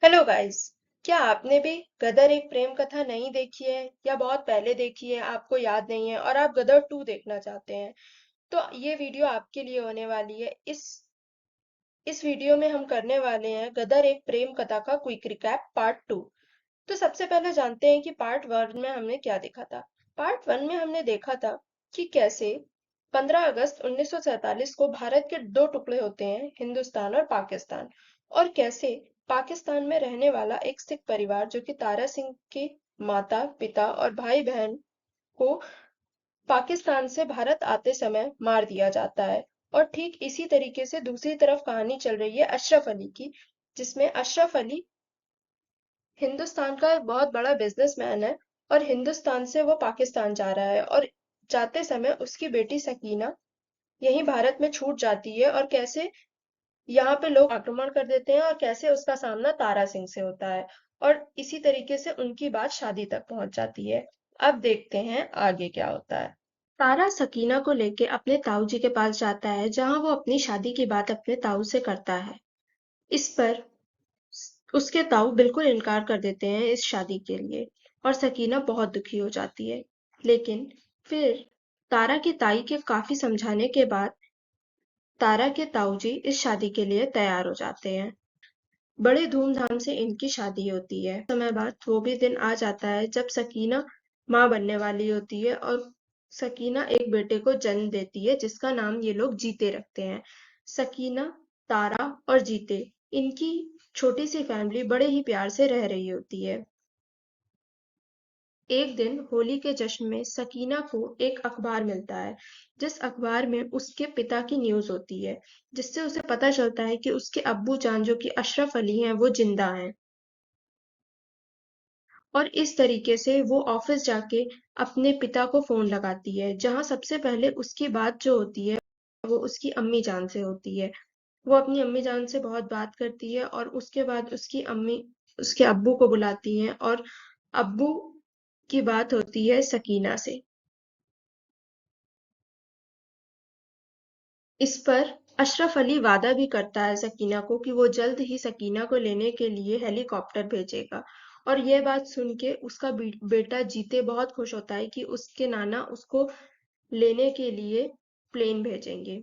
Hello guys. क्या आपने भी गदर एक प्रेम कथा नहीं देखी है या बहुत पहले देखी है, आपको याद नहीं है और आप गदर 2 देखना चाहते हैं? तो ये वीडियो आपके लिए होने वाली है। इस वीडियो में हम करने वाले हैं गदर एक प्रेम कथा का क्विक रिकैप पार्ट 2। तो सबसे पहले जानते हैं कि पार्ट 1 में हमने क्या देखा था। पार्ट 1 में हमने देखा था कि कैसे 15 अगस्त 1947 को भारत के दो टुकड़े होते हैं, हिंदुस्तान और पाकिस्तान। और कैसे पाकिस्तान में रहने वाला एक सिख परिवार जो कि तारा सिंह के माता पिता और भाई बहन को पाकिस्तान से भारत आते समय मार दिया जाता है। और ठीक इसी तरीके से दूसरी तरफ कहानी चल रही है अशरफ अली की, जिसमें अशरफ अली हिंदुस्तान का एक बहुत बड़ा बिजनेसमैन है और हिंदुस्तान से वो पाकिस्तान जा रहा है। और जाते समय उसकी बेटी सकीना यहीं भारत में छूट जाती है और कैसे यहाँ पे लोग आक्रमण कर देते हैं और कैसे उसका सामना तारा सिंह से होता है। और इसी तरीके से उनकी बात शादी तक पहुंच जाती है। अब देखते हैं आगे क्या होता है। तारा सकीना को लेके अपने ताऊ जी के पास जाता है, जहां वो अपनी शादी की बात अपने ताऊ से करता है। इस पर उसके ताऊ बिल्कुल इनकार कर देते हैं इस शादी के लिए और सकीना बहुत दुखी हो जाती है। लेकिन फिर तारा की ताई के काफी समझाने के बाद तारा के ताऊ जी इस शादी के लिए तैयार हो जाते हैं। बड़े धूमधाम से इनकी शादी होती है। समय बाद वो भी दिन आ जाता है जब सकीना माँ बनने वाली होती है और सकीना एक बेटे को जन्म देती है जिसका नाम ये लोग जीते रखते हैं। सकीना, तारा और जीते, इनकी छोटी सी फैमिली बड़े ही प्यार से रह रही होती है। एक दिन होली के जश्न में सकीना को एक अखबार मिलता है, जिस अखबार में उसके पिता की न्यूज होती है, जिससे उसे पता चलता है कि उसके अब्बू जान जो कि अशरफ अली हैं वो जिंदा हैं। और इस तरीके से वो ऑफिस जाके अपने पिता को फोन लगाती है, जहां सबसे पहले उसकी बात जो होती है वो उसकी अम्मी जान से होती है। वो अपनी अम्मी जान से बहुत बात करती है और उसके बाद उसकी अम्मी उसके अब्बू को बुलाती हैं और अब्बू की बात होती है सकीना से। इस पर अशरफ अली वादा भी करता है सकीना को कि वो जल्द ही सकीना को लेने के लिए हेलीकॉप्टर भेजेगा। और यह बात सुन के उसका बेटा जीते बहुत खुश होता है कि उसके नाना उसको लेने के लिए प्लेन भेजेंगे।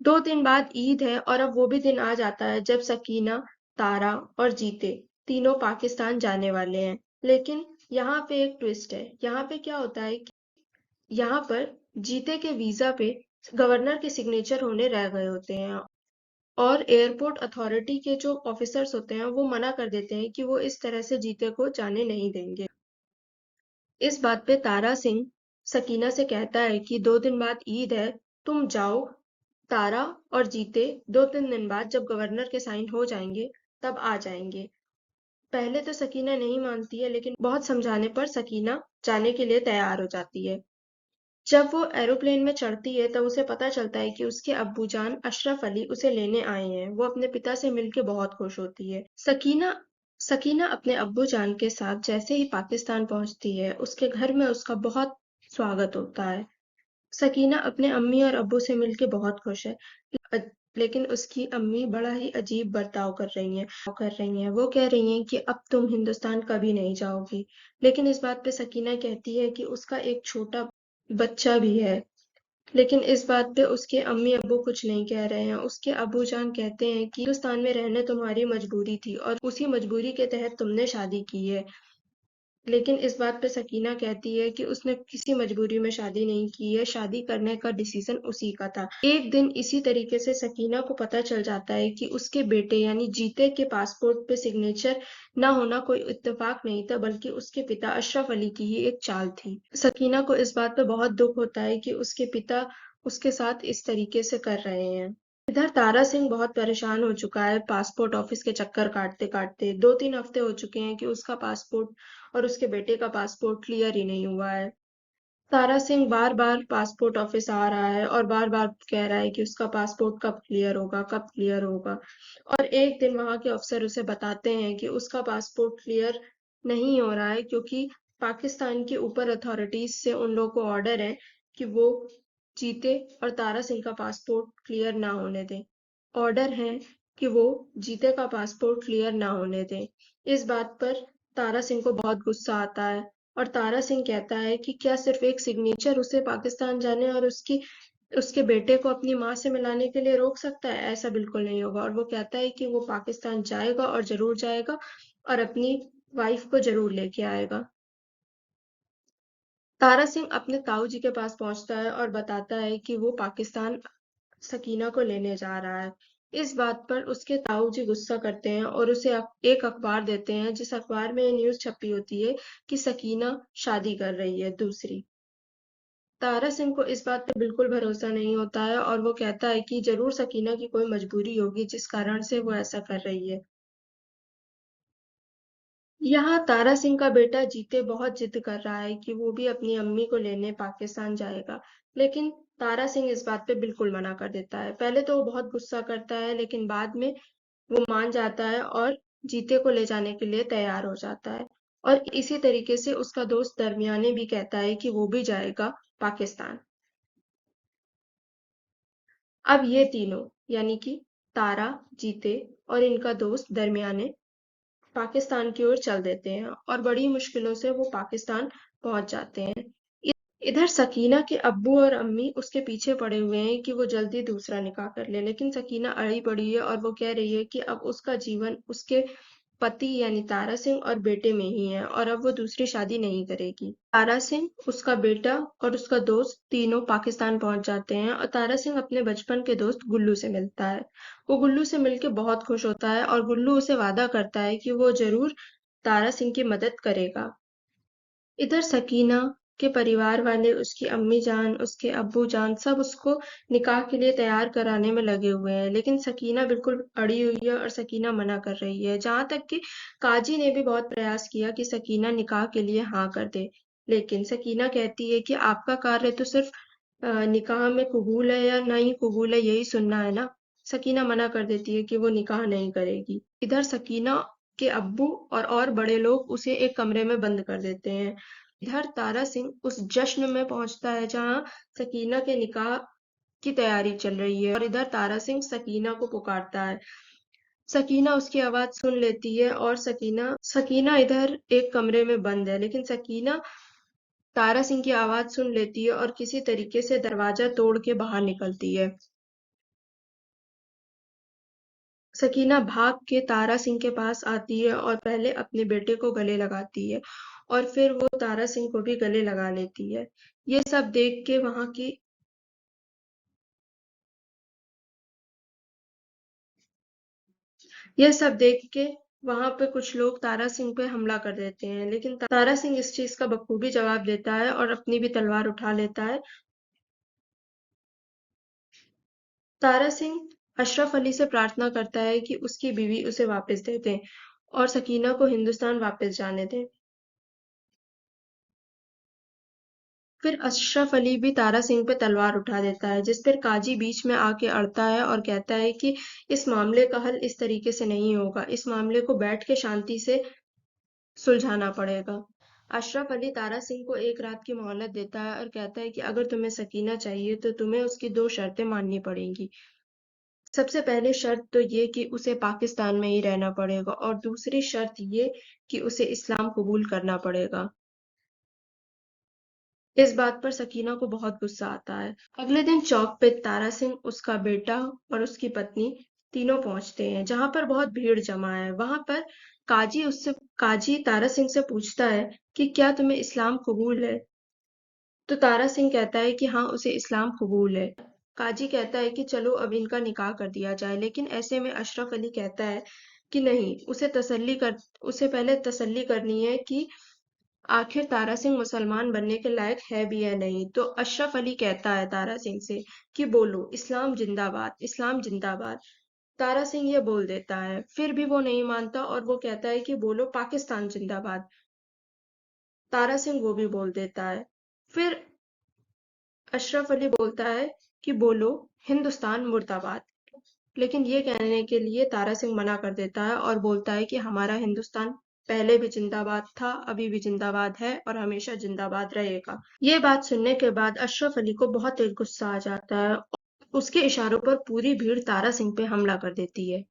2 दिन बाद ईद है और अब वो भी दिन आ जाता है जब सकीना, तारा और जीते तीनों पाकिस्तान जाने वाले हैं। लेकिन यहाँ पे एक ट्विस्ट है। यहाँ पे क्या होता है कि यहाँ पर जीते के वीजा पे गवर्नर के सिग्नेचर होने रह गए होते हैं और एयरपोर्ट अथॉरिटी के जो ऑफिसर्स होते हैं वो मना कर देते हैं कि वो इस तरह से जीते को जाने नहीं देंगे। इस बात पे तारा सिंह सकीना से कहता है कि 2 दिन बाद ईद है, तुम जाओ। तारा और जीते 2-3 दिन बाद जब गवर्नर के साइन हो जाएंगे तब आ जाएंगे। पहले तो सकीना नहीं मानती है, लेकिन बहुत समझाने पर सकीना जाने के लिए तैयार हो जाती है। जब वो एरोप्लेन में चढ़ती है तब उसे पता चलता है कि उसके अब्बूजान अशरफ अली उसे लेने आए हैं। वो अपने पिता से मिलके बहुत खुश होती है। सकीना सकीना अपने अब्बूजान के साथ जैसे ही पाकिस्तान पहुंचती है, उसके घर में उसका बहुत स्वागत होता है। सकीना अपने अम्मी और अब्बू से मिलके बहुत खुश है। अ- लेकिन उसकी अम्मी बड़ा ही अजीब बर्ताव कर रही हैं। वो कह रही हैं कि अब तुम हिंदुस्तान कभी नहीं जाओगी। लेकिन इस बात पे सकीना कहती है कि उसका एक छोटा बच्चा भी है। लेकिन इस बात पे उसके अम्मी अब्बू कुछ नहीं कह रहे हैं। उसके अब्बू जान कहते हैं कि हिंदुस्तान में रहने तुम्हारी मजबूरी थी और उसी मजबूरी के तहत तुमने शादी की है। लेकिन इस बात पे सकीना कहती है कि उसने किसी मजबूरी में शादी नहीं की है, शादी करने का डिसीजन उसी का था। एक दिन इसी तरीके से सकीना को पता चल जाता है कि उसके बेटे यानी जीते के पासपोर्ट पे सिग्नेचर ना होना कोई इत्तेफाक नहीं था, बल्कि उसके पिता अशरफ अली की ही एक चाल थी। सकीना को इस बात पे बहुत दुख होता है कि उसके पिता उसके साथ इस तरीके से कर रहे हैं। इधर तारा सिंह बहुत परेशान हो चुका है पासपोर्ट ऑफिस के चक्कर काटते काटते। 2-3 हफ्ते हो चुके हैं कि उसका पासपोर्ट और उसके बेटे का पासपोर्ट क्लियर ही नहीं हुआ है। तारा सिंह बार बार पासपोर्ट ऑफिस आ रहा है और बार बार कह रहा है कि उसका पासपोर्ट कब क्लियर होगा, कब क्लियर होगा। और एक दिन वहां के अफसर उसे बताते हैं कि उसका पासपोर्ट क्लियर नहीं हो रहा है, क्योंकि पाकिस्तान के ऊपर अथॉरिटीज से उन लोगों को ऑर्डर है कि वो जीते और तारा सिंह का पासपोर्ट क्लियर ना होने दें। ऑर्डर है कि वो जीते का पासपोर्ट क्लियर ना होने दें। इस बात पर तारा सिंह को बहुत गुस्सा आता है और तारा सिंह कहता है कि क्या सिर्फ एक सिग्नेचर उसे पाकिस्तान जाने और उसके बेटे को अपनी माँ से मिलाने के लिए रोक सकता है? ऐसा बिल्कुल नहीं होगा। और वो कहता है कि वो पाकिस्तान जाएगा और जरूर जाएगा और अपनी वाइफ को जरूर लेके आएगा। तारा सिंह अपने ताऊ जी के पास पहुंचता है और बताता है कि वो पाकिस्तान सकीना को लेने जा रहा है। इस बात पर उसके ताऊ जी गुस्सा करते हैं और उसे एक अखबार देते हैं जिस अखबार में ये न्यूज़ छपी होती है कि सकीना शादी कर रही है दूसरी। तारा सिंह को इस बात पर बिल्कुल भरोसा नहीं होता है और वो कहता है कि जरूर सकीना की कोई मजबूरी होगी जिस कारण से वो ऐसा कर रही है। यहाँ तारा सिंह का बेटा जीते बहुत जिद कर रहा है कि वो भी अपनी अम्मी को लेने पाकिस्तान जाएगा, लेकिन तारा सिंह इस बात पे बिल्कुल मना कर देता है। पहले तो वो बहुत गुस्सा करता है, लेकिन बाद में वो मान जाता है और जीते को ले जाने के लिए तैयार हो जाता है। और इसी तरीके से उसका दोस्त दरमियाने भी कहता है कि वो भी जाएगा पाकिस्तान। अब ये तीनों यानी कि तारा, जीते और इनका दोस्त दरमियाने पाकिस्तान की ओर चल देते हैं और बड़ी मुश्किलों से वो पाकिस्तान पहुंच जाते हैं। इधर सकीना के अब्बू और अम्मी उसके पीछे पड़े हुए हैं कि वो जल्दी दूसरा निकाह कर ले, लेकिन सकीना अड़ी पड़ी है और वो कह रही है कि अब उसका जीवन उसके पति यानी तारा सिंह और बेटे में ही है और अब वो दूसरी शादी नहीं करेगी। तारा सिंह, उसका बेटा और उसका दोस्त तीनों पाकिस्तान पहुंच जाते हैं और तारा सिंह अपने बचपन के दोस्त गुल्लू से मिलता है। वो गुल्लू से मिलके बहुत खुश होता है और गुल्लू उसे वादा करता है कि वो जरूर तारा सिंह की मदद करेगा। इधर सकीना के परिवार वाले, उसकी अम्मी जान, उसके अब्बू जान सब उसको निकाह के लिए तैयार कराने में लगे हुए हैं, लेकिन सकीना बिल्कुल अड़ी हुई है और सकीना मना कर रही है। जहां तक कि काजी ने भी बहुत प्रयास किया कि सकीना निकाह के लिए हाँ कर दे, लेकिन सकीना कहती है कि आपका कार्य तो सिर्फ निकाह में कबूल है या नहीं कबूल है यही सुनना है ना। सकीना मना कर देती है कि वो निकाह नहीं करेगी। इधर सकीना के अब्बू और बड़े लोग उसे एक कमरे में बंद कर देते हैं। इधर तारा सिंह उस जश्न में पहुंचता है जहां सकीना के निकाह की तैयारी चल रही है और इधर तारा सिंह सकीना को पुकारता है। सकीना उसकी आवाज सुन लेती है और सकीना सकीना इधर एक कमरे में बंद है, लेकिन सकीना तारा सिंह की आवाज सुन लेती है और किसी तरीके से दरवाजा तोड़ के बाहर निकलती है। सकीना भाग के तारा सिंह के पास आती है और पहले अपने बेटे को गले लगाती है और फिर वो तारा सिंह को भी गले लगा लेती है। ये सब देख के वहां की ये सब देख के वहां पे कुछ लोग तारा सिंह पे हमला कर देते हैं, लेकिन तारा सिंह इस चीज का बखूबी जवाब देता है और अपनी भी तलवार उठा लेता है। तारा सिंह अशरफ अली से प्रार्थना करता है कि उसकी बीवी उसे वापस दे दें और सकीना को हिंदुस्तान वापस जाने दें। फिर अशरफ अली भी तारा सिंह पे तलवार उठा देता है, जिस पर काजी बीच में आके अड़ता है और कहता है कि इस मामले का हल इस तरीके से नहीं होगा, इस मामले को बैठ के शांति से सुलझाना पड़ेगा। अशरफ अली तारा सिंह को एक रात की मोहलत देता है और कहता है कि अगर तुम्हें सकीना चाहिए तो तुम्हें उसकी दो शर्तें माननी पड़ेंगी। सबसे पहली शर्त तो ये कि उसे पाकिस्तान में ही रहना पड़ेगा और दूसरी शर्त ये कि उसे इस्लाम कबूल करना पड़ेगा। इस बात पर सकीना को बहुत गुस्सा आता है। अगले दिन चौक पे तारा सिंह, उसका बेटा और उसकी पत्नी तीनों पहुंचते हैं, जहां पर बहुत भीड़ जमा है। वहां पर काजी तारा सिंह से पूछता है कि क्या तुम्हें इस्लाम कबूल है? तो तारा सिंह कहता है कि हाँ, उसे इस्लाम कबूल है। काजी कहता है कि चलो अब इनका निकाह कर दिया जाए, लेकिन ऐसे में अशरफ अली कहता है कि नहीं, उसे पहले तसल्ली करनी है कि आखिर तारा सिंह मुसलमान बनने के लायक है भी या नहीं। तो अशरफ अली कहता है तारा सिंह से कि बोलो इस्लाम जिंदाबाद, इस्लाम जिंदाबाद। तारा सिंह ये बोल देता है, फिर भी वो नहीं मानता और वो कहता है कि बोलो पाकिस्तान जिंदाबाद। तारा सिंह वो भी बोल देता है। फिर अशरफ अली बोलता है कि बोलो हिंदुस्तान मुर्दाबाद। लेकिन ये कहने के लिए तारा सिंह मना कर देता है और बोलता है कि हमारा हिंदुस्तान पहले भी जिंदाबाद था, अभी भी जिंदाबाद है और हमेशा जिंदाबाद रहेगा। ये बात सुनने के बाद अशरफ अली को बहुत तेज गुस्सा आ जाता है। उसके इशारों पर पूरी भीड़ तारा सिंह पे हमला कर देती है।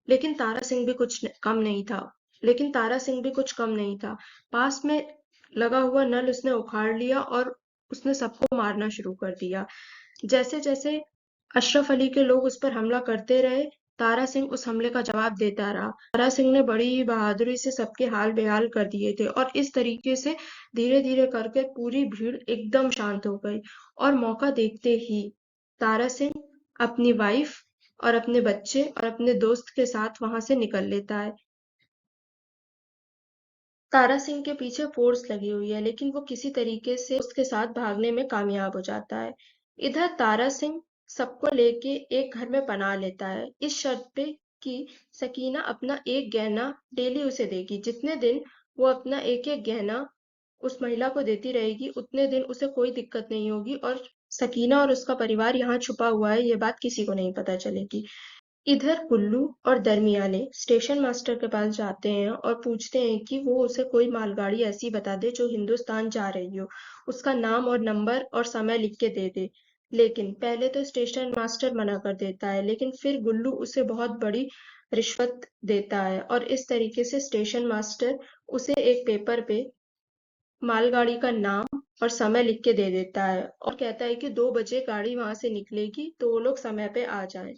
लेकिन तारा सिंह भी कुछ कम नहीं था। लेकिन तारा सिंह भी कुछ कम नहीं था। पास में लगा हुआ नल उसने उखाड़ लिया और उसने सबको मारना शुरू कर दिया। जैसे जैसे अशरफ अली के लोग उस पर हमला करते रहे, तारा सिंह उस हमले का जवाब देता रहा। तारा सिंह ने बड़ी ही बहादुरी से सबके हाल बेहाल कर दिए थे और इस तरीके से धीरे धीरे करके पूरी भीड़ एकदम शांत हो गई। और मौका देखते ही तारा सिंह अपनी वाइफ और अपने बच्चे और अपने दोस्त के साथ वहां से निकल लेता है। तारा सिंह के पीछे फोर्स लगी हुई है, लेकिन वो किसी तरीके से उसके साथ भागने में कामयाब हो जाता है। इधर तारा सिंह सबको लेके एक घर में पनाह लेता है, इस शर्त पे कि सकीना अपना एक गहना डेली उसे देगी। जितने दिन वो अपना एक एक गहना उस महिला को देती रहेगी, उतने दिन उसे कोई दिक्कत नहीं होगी और सकीना और उसका परिवार यहाँ छुपा हुआ है, ये बात किसी को नहीं पता चलेगी। इधर गुल्लू और दरमियाने स्टेशन मास्टर के पास जाते हैं और पूछते हैं कि वो उसे कोई मालगाड़ी ऐसी बता दे जो हिंदुस्तान जा रही हो, उसका नाम और नंबर और समय लिख के दे दे। लेकिन पहले तो स्टेशन मास्टर मना कर देता है, लेकिन फिर गुल्लू उसे बहुत बड़ी रिश्वत देता है और इस तरीके से स्टेशन मास्टर उसे एक पेपर पे मालगाड़ी का नाम और समय लिख के दे देता है और कहता है कि 2 बजे गाड़ी वहां से निकलेगी, तो वो लोग समय पे आ जाएं।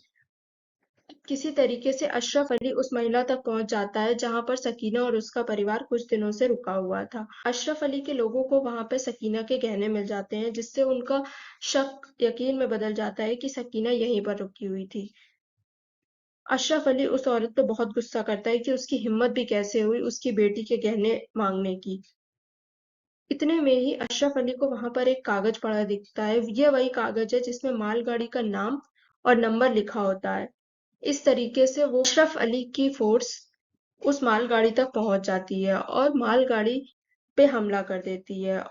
किसी तरीके से अशरफ अली उस महिला तक पहुंच जाता है जहां पर सकीना और उसका परिवार कुछ दिनों से रुका हुआ था। अशरफ अली के लोगों को वहां पे सकीना के गहने मिल जाते हैं, जिससे उनका शक यकीन में बदल जाता है कि सकीना यहीं पर रुकी हुई थी। अशरफ अली उस औरत पे बहुत गुस्सा करता है कि उसकी हिम्मत भी कैसे हुई उसकी बेटी के गहने मांगने की। इतने में ही अशरफ अली को वहां पर एक कागज पड़ा दिखता है। ये वही कागज है जिसमें मालगाड़ी का नाम और नंबर लिखा होता है। इस तरीके से वो अशरफ अली की फोर्स उस मालगाड़ी तक पहुंच जाती है और मालगाड़ी पे हमला कर देती है।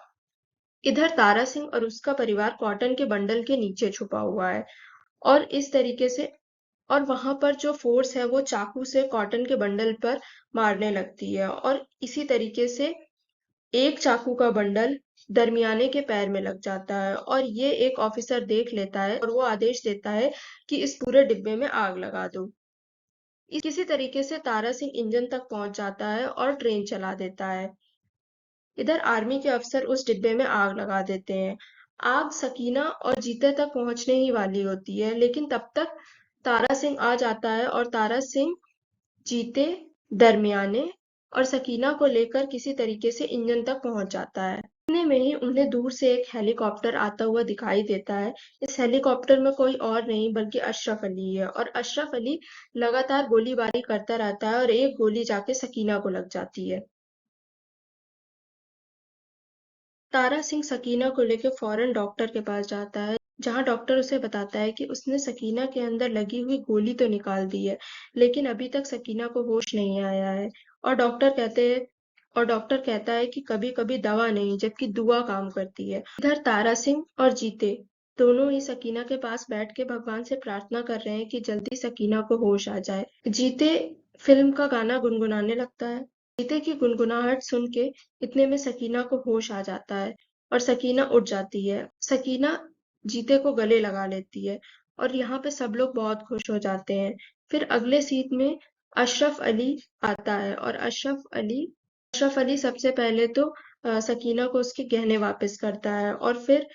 इधर तारा सिंह और उसका परिवार कॉटन के बंडल के नीचे छुपा हुआ है और इस तरीके से और वहां पर जो फोर्स है वो चाकू से कॉटन के बंडल पर मारने लगती है और इसी तरीके से एक चाकू का बंडल दरमियाने के पैर में लग जाता है और ये एक ऑफिसर देख लेता है और वो आदेश देता है कि इस पूरे डिब्बे में आग लगा दो। किसी तरीके से तारा सिंह इंजन तक पहुंच जाता है और ट्रेन चला देता है। इधर आर्मी के अफसर उस डिब्बे में आग लगा देते हैं। आग सकीना और जीते तक पहुंचने ही वाली होती है, लेकिन तब तक तारा सिंह आ जाता है और तारा सिंह जीते, दरमियाने और सकीना को लेकर किसी तरीके से इंजन तक पहुंच जाता है। इतने में ही उन्हें दूर से एक हेलीकॉप्टर आता हुआ दिखाई देता है। इस हेलीकॉप्टर में कोई और नहीं बल्कि अशरफ अली है और अशरफ अली लगातार गोलीबारी करता रहता है और एक गोली जाके सकीना को लग जाती है। तारा सिंह सकीना को लेकर फौरन डॉक्टर के पास जाता है, जहां डॉक्टर उसे बताता है कि उसने सकीना के अंदर लगी हुई गोली तो निकाल दी है, लेकिन अभी तक सकीना को होश नहीं आया है। और डॉक्टर कहता है कि कभी कभी दवा नहीं जबकि दुआ काम करती है। इधर तारा सिंह और जीते दोनों ही सकीना के पास बैठ के भगवान से प्रार्थना कर रहे हैं कि जल्दी सकीना को होश आ जाए। जीते फिल्म का गाना गुनगुनाने लगता है। जीते की गुनगुनाहट सुन के इतने में सकीना को होश आ जाता है और सकीना उठ जाती है। सकीना जीते को गले लगा लेती है और यहाँ पे सब लोग बहुत खुश हो जाते हैं। फिर अगले सीन में अशरफ अली आता है और अशरफ अली सबसे पहले तो सकीना को उसके गहने वापस करता है और फिर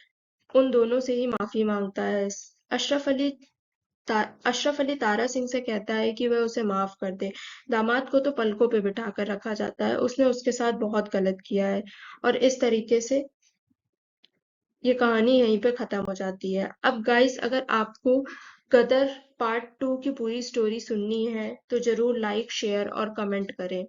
उन दोनों से ही माफी मांगता है। अशरफ अली अशरफ अली तारा सिंह से कहता है कि वह उसे माफ कर दे। दामाद को तो पलकों पे बिठा कर रखा जाता है, उसने उसके साथ बहुत गलत किया है। और इस तरीके से ये कहानी यहीं पे खत्म हो जाती है। अब गाइस, अगर आपको गदर पार्ट 2 की पूरी स्टोरी सुननी है तो जरूर लाइक शेयर और कमेंट करें।